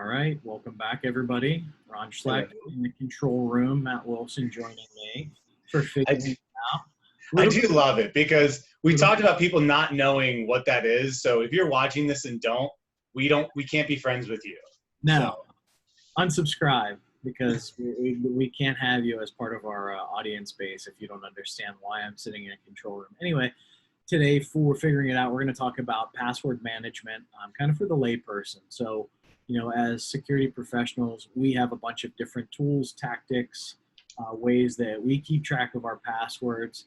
All right, welcome back, everybody. Ron Schleck Hello. in the control room. Matt Wilson joining me for I figuring do, it out. I Little, do love it because we little, talked about people not knowing what that is. So if you're watching this and we can't be friends with you. So no, unsubscribe because we can't have you as part of our audience base if you don't understand why I'm sitting in a control room. Anyway, today for figuring it out, we're going to talk about password management, kind of for the layperson. So, as security professionals, we have a bunch of different tools, tactics, ways that we keep track of our passwords.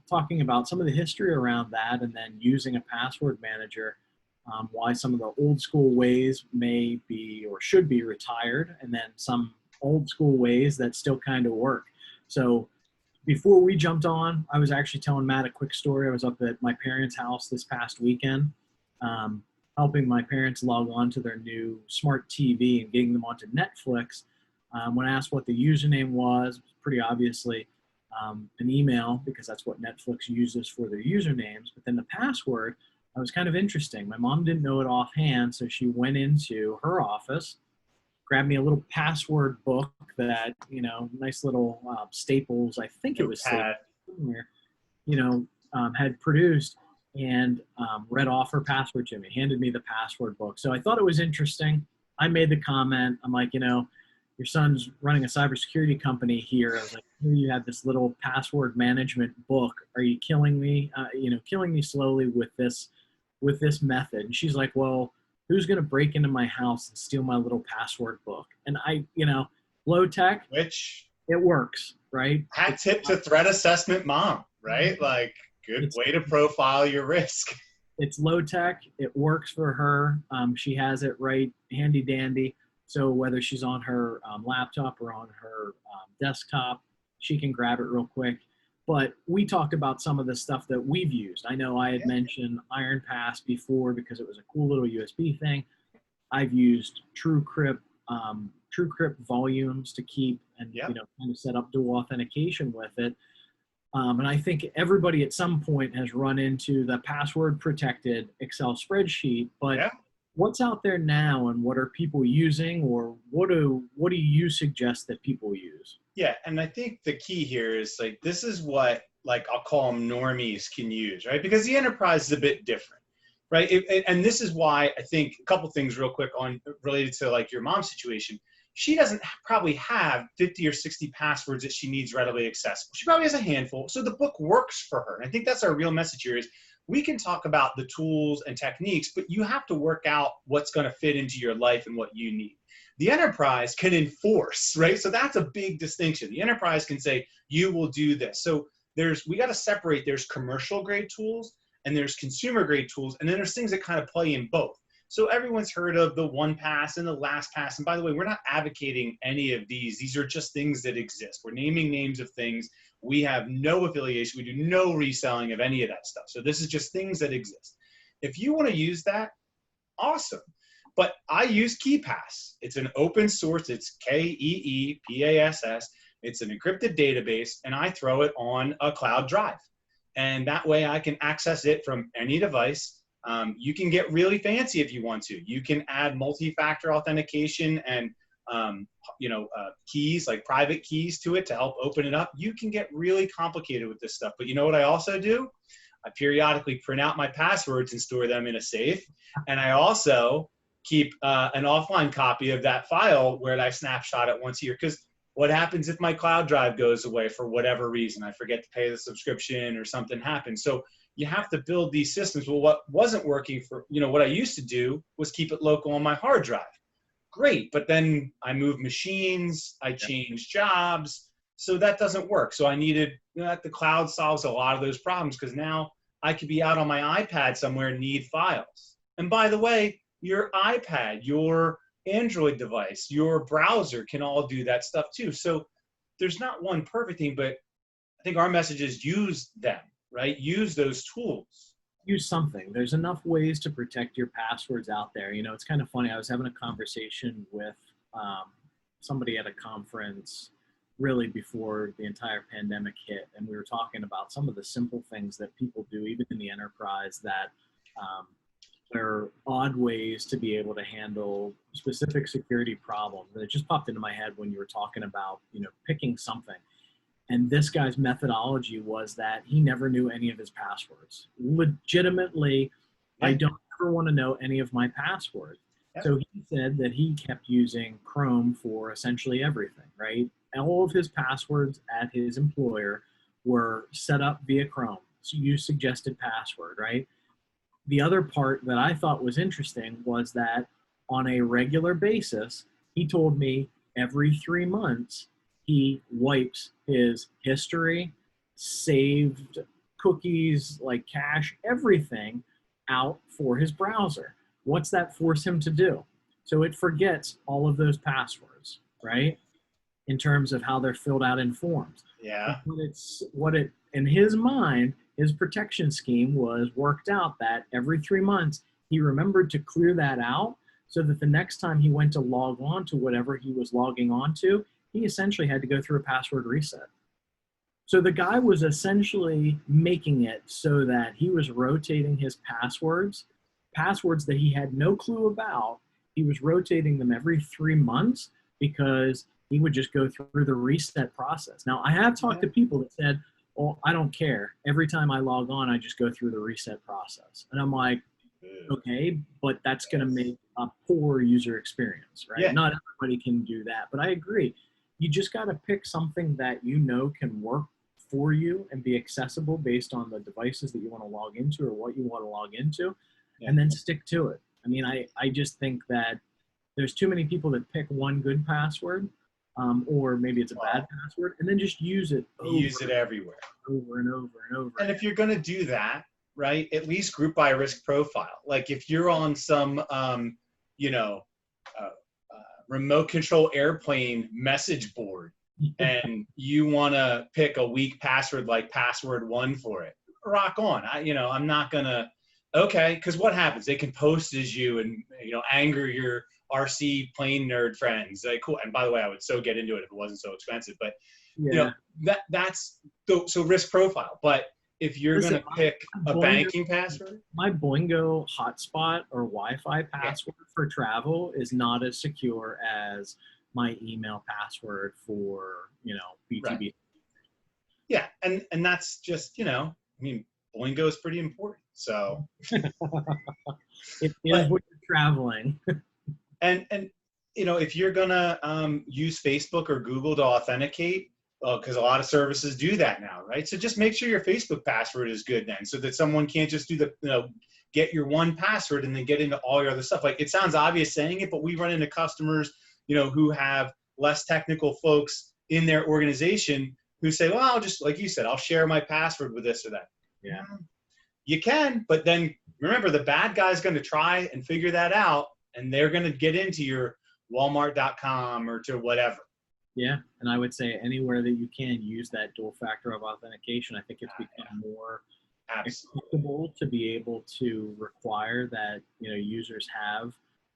Talking about some of the history around that, and then using a password manager. Why some of the old school ways may be or should be retired, and then some old school ways that still kind of work. So before we jumped on, I was actually telling Matt a quick story. I was up at my parents' house this past weekend, helping my parents log on to their new smart TV and getting them onto Netflix. When I asked what the username was, pretty obviously an email, because that's what Netflix uses for their usernames. But then the password, was kind of interesting. My mom didn't know it offhand, so she went into her office, grabbed me a little password book that, nice little Staples, I think it was Staples, somewhere, had produced, and read off her password to me, handed me the password book. So I thought it was interesting. I made the comment, I'm like, your son's running a cybersecurity company here. I was like, here you have this little password management book. Are you killing me? Killing me slowly with this method. And she's like, well, who's going to break into my house and steal my little password book? And low tech, which it works, right? hat tip to threat assessment mom, right? Like good way to profile your risk. It's low tech. It works for her. She has it right handy dandy. So whether she's on her laptop or on her desktop, she can grab it real quick. But we talked about some of the stuff that we've used. I know I had mentioned IronPass before because it was a cool little USB thing. I've used TrueCrypt volumes to keep and kind of set up dual authentication with it. And I think everybody at some point has run into the password protected Excel spreadsheet. But what's out there now, and what are people using, or what do you suggest that people use? Yeah, and I think the key here is this is what I'll call them normies can use, right? Because the enterprise is a bit different, right? And this is why I think a couple things real quick on related to your mom's situation. She doesn't probably have 50 or 60 passwords that she needs readily accessible. She probably has a handful. So the book works for her. And I think that's our real message here is we can talk about the tools and techniques, but you have to work out what's going to fit into your life and what you need. The enterprise can enforce, right? So that's a big distinction. The enterprise can say, you will do this. So we got to separate, there's commercial grade tools and there's consumer grade tools. And then there's things that kind of play in both. So everyone's heard of the OnePass and the LastPass. And by the way, we're not advocating any of these. These are just things that exist. We're naming names of things. We have no affiliation. We do no reselling of any of that stuff. So this is just things that exist. If you want to use that, awesome. But I use KeePass. It's an open source. It's KeePass. It's an encrypted database, and I throw it on a cloud drive. And that way I can access it from any device. You can get really fancy if you want to. You can add multi-factor authentication and keys, like private keys to it to help open it up. You can get really complicated with this stuff. But you know what I also do? I periodically print out my passwords and store them in a safe. And I also keep an offline copy of that file where I snapshot it once a year. Because what happens if my cloud drive goes away for whatever reason? I forget to pay the subscription or something happens. So you have to build these systems. Well, what wasn't working for, what I used to do was keep it local on my hard drive. Great, but then I moved machines, I changed jobs, so that doesn't work. So I needed, the cloud solves a lot of those problems because now I could be out on my iPad somewhere and need files. And by the way, your iPad, your Android device, your browser can all do that stuff too. So there's not one perfect thing, but I think our message is use them, right? Use those tools. Use something. There's enough ways to protect your passwords out there. It's kind of funny. I was having a conversation with somebody at a conference really before the entire pandemic hit, and we were talking about some of the simple things that people do, even in the enterprise, that are odd ways to be able to handle specific security problems. And it just popped into my head when you were talking about, picking something. And this guy's methodology was that he never knew any of his passwords. Legitimately, I don't ever want to know any of my passwords. So he said that he kept using Chrome for essentially everything, right? All of his passwords at his employer were set up via Chrome. So you suggested password, right? The other part that I thought was interesting was that on a regular basis, he told me every 3 months, he wipes his history, saved cookies, like cache, everything out for his browser. What's that force him to do? So it forgets all of those passwords, right? In terms of how they're filled out in forms. Yeah. In his mind, his protection scheme was worked out that every 3 months he remembered to clear that out so that the next time he went to log on to whatever he was logging on to, he essentially had to go through a password reset. So the guy was essentially making it so that he was rotating his passwords that he had no clue about. He was rotating them every 3 months because he would just go through the reset process. Now, I have talked to people that said, well, I don't care. Every time I log on, I just go through the reset process. And I'm like, okay, but that's going to make a poor user experience, right? Yeah. Not everybody can do that, but I agree. You just got to pick something that you know can work for you and be accessible based on the devices that you want to log into or what you want to log into, and then stick to it. I mean, I just think that there's too many people that pick one good password, or maybe it's a bad password, and then just use it everywhere. Over and over and over. And if you're going to do that, right, at least group by risk profile. Like if you're on some, remote control airplane message board and you want to pick a weak password like password 1 for it, rock on. I'm not going to, okay, because what happens? They can post as you and, anger your RC plane nerd friends. Like, cool. And by the way, I would so get into it if it wasn't so expensive, but that's so risk profile. But if you're going to pick a banking password, my Boingo hotspot or Wi-Fi password for travel is not as secure as my email password for, BTB. Right. Yeah. And that's just, Boingo is pretty important. So it is when you're traveling. and if you're going to use Facebook or Google to authenticate, because a lot of services do that now, right? So just make sure your Facebook password is good then, so that someone can't just do get your one password and then get into all your other stuff. Like, it sounds obvious saying it, but we run into customers, who have less technical folks in their organization who say, well, I'll just, like you said, I'll share my password with this or that. Yeah. You can, but then remember, the bad guy's going to try and figure that out, and they're going to get into your Walmart.com or to whatever. Yeah, and I would say anywhere that you can use that dual factor of authentication. I think it's become more acceptable to be able to require that users have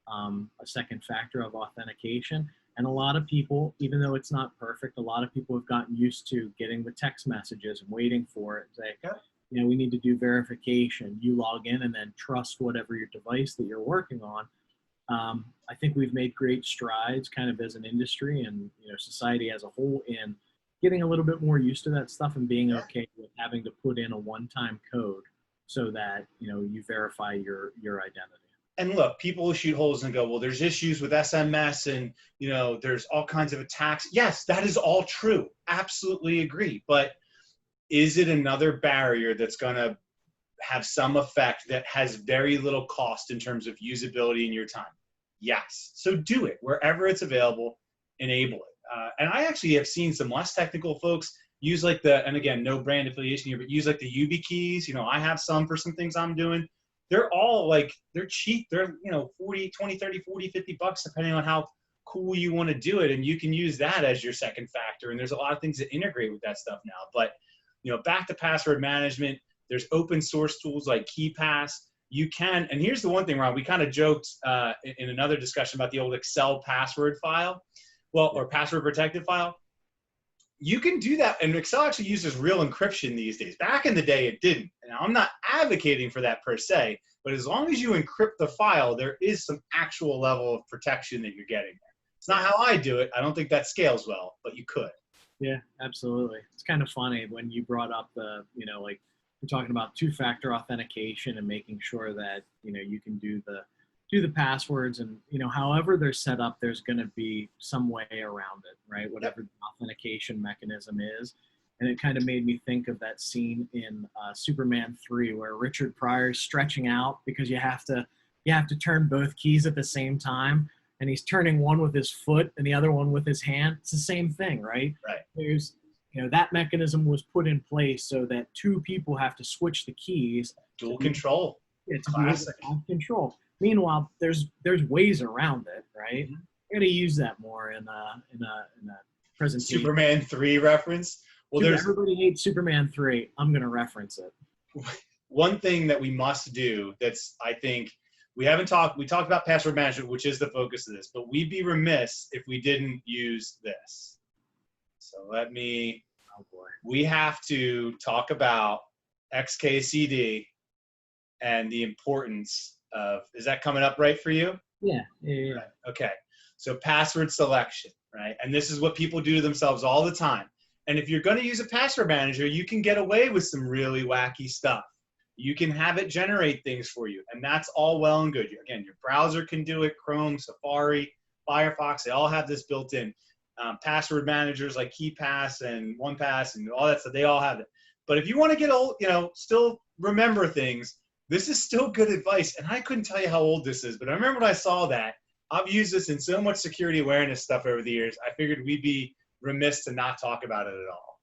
a second factor of authentication. And a lot of people, even though it's not perfect, a lot of people have gotten used to getting the text messages and waiting for it. Say, we need to do verification. You log in and then trust whatever your device that you're working on. I think we've made great strides kind of as an industry and society as a whole in getting a little bit more used to that stuff and being okay with having to put in a one-time code so that you verify your identity. And look, people will shoot holes and go, well, there's issues with SMS and there's all kinds of attacks. Yes, that is all true. Absolutely agree. But is it another barrier that's going to have some effect that has very little cost in terms of usability in your time? Yes. So do it wherever it's available, enable it. And I actually have seen some less technical folks use and again, no brand affiliation here, but use like the YubiKeys. I have some for some things I'm doing. They're all they're cheap. They're, 40, 20, 30, 40, 50 bucks, depending on how cool you want to do it. And you can use that as your second factor. And there's a lot of things that integrate with that stuff now, but back to password management, there's open source tools like KeePass. You can, and here's the one thing, Ron, we kind of joked in another discussion about the old Excel password file, or password protected file. you can do that. And Excel actually uses real encryption these days. Back in the day, it didn't. And I'm not advocating for that per se, but as long as you encrypt the file, there is some actual level of protection that you're getting there. It's not how I do it. I don't think that scales well, but you could. Yeah, absolutely. It's kind of funny when you brought up the, like we're talking about two-factor authentication and making sure that, you can do the passwords, and, however they're set up, there's going to be some way around it, right? Whatever the authentication mechanism is. And it kind of made me think of that scene in Superman 3 where Richard Pryor's stretching out because you have to turn both keys at the same time. And he's turning one with his foot and the other one with his hand. It's the same thing, right? Right. There's, that mechanism was put in place so that two people have to switch the keys. Dual control. Yeah, to be able to have control. Meanwhile, there's ways around it, right? Mm-hmm. We're gonna use that more in a presentation. Superman 3 reference. Well, Everybody hates Superman 3. I'm gonna reference it. One thing that we must do that's, I think, we talked about password management, which is the focus of this, but we'd be remiss if we didn't use this. So we have to talk about XKCD and the importance of, is that coming up right for you? Yeah. Right. Okay. So password selection, right? And this is what people do to themselves all the time. And if you're going to use a password manager, you can get away with some really wacky stuff. You can have it generate things for you, and that's all well and good. Again, your browser can do it, Chrome, Safari, Firefox, they all have this built in. Password managers like KeePass and OnePass and all that stuff, they all have it. But if you want to get old, still remember things, this is still good advice. And I couldn't tell you how old this is, but I remember when I saw that. I've used this in so much security awareness stuff over the years, I figured we'd be remiss to not talk about it at all.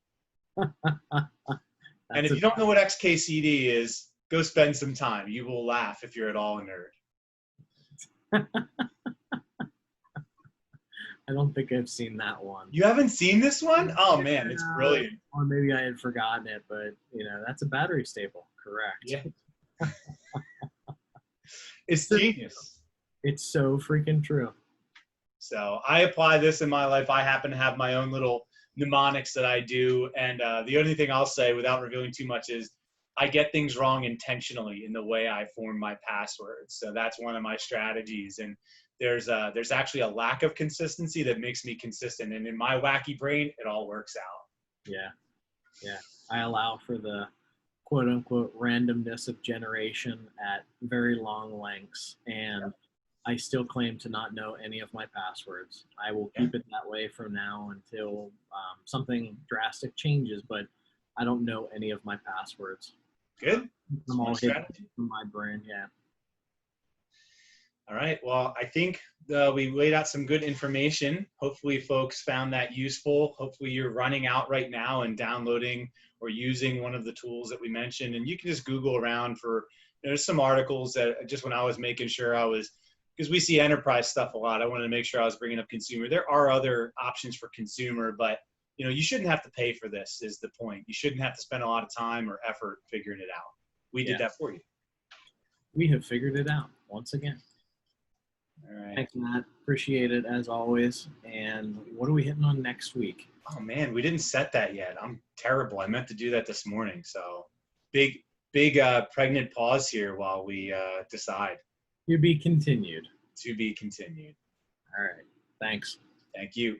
And if you don't know what XKCD is, go spend some time. You will laugh if you're at all a nerd. I don't think I've seen that one. You haven't seen this one? Oh, man, it's brilliant. Or maybe I had forgotten it, but, that's a battery staple. Correct. Yeah. It's genius. It's so freaking true. So I apply this in my life. I happen to have my own little mnemonics that I do. And the only thing I'll say without revealing too much is I get things wrong intentionally in the way I form my passwords. So that's one of my strategies. And there's actually a lack of consistency that makes me consistent. And in my wacky brain, it all works out. Yeah. Yeah. I allow for the quote unquote randomness of generation at very long lengths. And I still claim to not know any of my passwords. I will keep it that way from now until something drastic changes, but I don't know any of my passwords. Good. I'm all hidden from my brain, yeah. All right. Well, I think we laid out some good information. Hopefully folks found that useful. Hopefully you're running out right now and downloading or using one of the tools that we mentioned. And you can just Google around for, there's some articles that just when I was making sure because we see enterprise stuff a lot, I wanted to make sure I was bringing up consumer. There are other options for consumer, but you shouldn't have to pay for this is the point. You shouldn't have to spend a lot of time or effort figuring it out. We did that for you. We have figured it out once again. All right. Thanks, Matt. Appreciate it as always. And what are we hitting on next week? Oh man, we didn't set that yet. I'm terrible. I meant to do that this morning. So big pregnant pause here while we decide. To be continued. To be continued. All right. Thanks. Thank you.